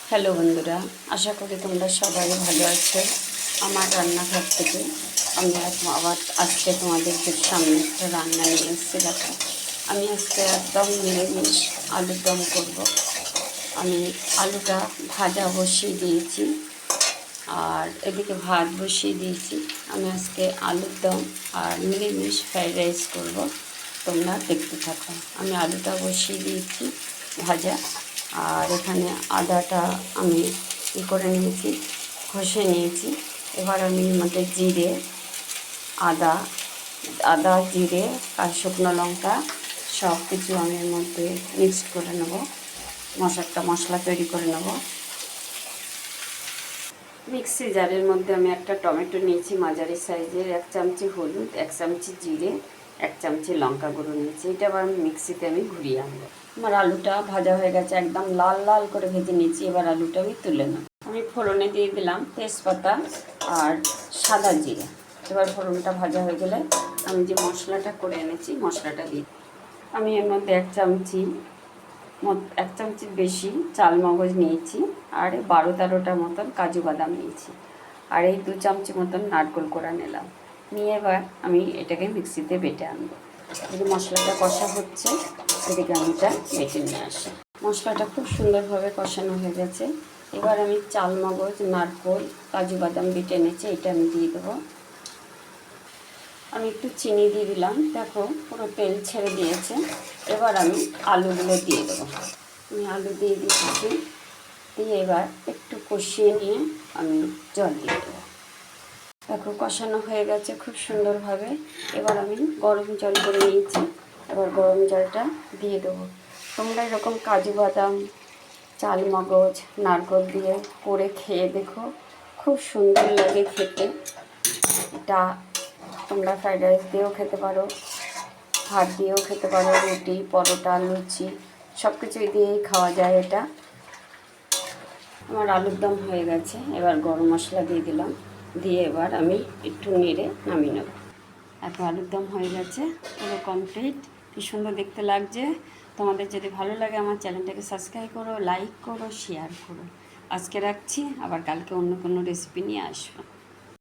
Hello বন্ধুরা, আশা করি তোমরা সবাই ভালো আছো। আমার রান্নাঘর থেকে আমি আবার আজকে তোমাদের সামনে একটা রান্না নিয়ে এসেছি। দেখো, আমি আজকে একদম নিরামিষ আলুর দম করব। আমি আলুটা ভাজা বসিয়ে দিয়েছি আর এদিকে ভাত বসিয়ে দিয়েছি। আমি আজকে আলুর দম আর নিরামিষ ফ্রাইড রাইস করব। তোমরা দেখতে থাকো। আমি আলুটা বসিয়ে দিয়েছি ভাজা, আর এখানে আদাটা আমি করে নিয়েছি, ঘষে নিয়েছি। এবার আমি এর মধ্যে জিরে, আদা আদা জিরে আর শুকনো লঙ্কা সব কিছু আমি এর মধ্যে মিক্সড করে নেব, মশলা তৈরি করে নেব। মিক্সি জারের মধ্যে আমি একটা টমেটো নিয়েছি মাঝারি সাইজের, 1 চামচি হলুদ, 1 চামচি জিরে, 1 চামচি লঙ্কা গুঁড়ো নিয়েছি। এটা আবার মিক্সিতে আমি ঘুরিয়ে আনবো। আমার আলুটা ভাজা হয়ে গেছে, একদম লাল লাল করে ভেজে নিয়েছি। এবার আলুটা আমি তুলে নেব। আমি ফোড়নে দিয়ে দিলাম তেজপাতা আর সাদা জিরে। এবার ফোড়নটা ভাজা হয়ে গেলে আমি যে মশলাটা করে এনেছি মশলাটা দিই। আমি এর মধ্যে 1 চামচির বেশি চাল মগজ নিয়েছি, আর 12-13টা মতন কাজু বাদাম নিয়েছি, আর এই 2 চামচি মতন নারকেল কোড়া নিলাম। নিয়ে এবার আমি এটাকে মিক্সিতে বেটে আনবো। এদিকে মশলাটা কষা হচ্ছে, এদিকে আমি এটা বেটে নিয়ে আসি। মশলাটা খুব সুন্দরভাবে কষানো হয়ে গেছে। এবার আমি চাল মগজ, নারকেল, কাজু বাদাম বেটে এনেছি, এটা আমি দিয়ে দেবো। আমি একটু চিনি দিয়ে দিলাম, দেখো পুরো তেল ছেড়ে দিয়েছে। এবার আমি আলুগুলো দিয়ে দেবো। আমি আলু দিয়ে দিচ্ছি, দিয়ে এবার একটু কষিয়ে নিয়ে আমি জল দিয়ে দেবো। দেখো কষানো হয়ে গেছে খুব সুন্দরভাবে। এবার আমি গরম জল করে নিয়েছি, এবার গরম জলটা দিয়ে দেবো। তোমরা এরকম কাজু বাদাম, চাল মগজ, নারকেল দিয়ে করে খেয়ে দেখো, খুব সুন্দর লাগে খেতে। এটা তোমরা ফ্রাইড রাইস দিয়েও খেতে পারো, ভাত দিয়েও খেতে পারো, রুটি, পরোটা, লুচি সব কিছুই দিয়েই খাওয়া যায় এটা। আমার আলুর দম হয়ে গেছে, এবার গরম মশলা দিয়ে দিলাম, দিয়ে এবার আমি একটু নেড়ে নামিয়ে নেব। এত আলুর দম হয়ে গেছে, পুরো কমপ্লিট। কি সুন্দর দেখতে লাগছে। তোমাদের যদি ভালো লাগে আমার চ্যানেলটাকে সাবস্ক্রাইব করো, লাইক করো, শেয়ার করো। আজকে রাখছি, আবার কালকে অন্য কোনো রেসিপি নিয়ে আসবো।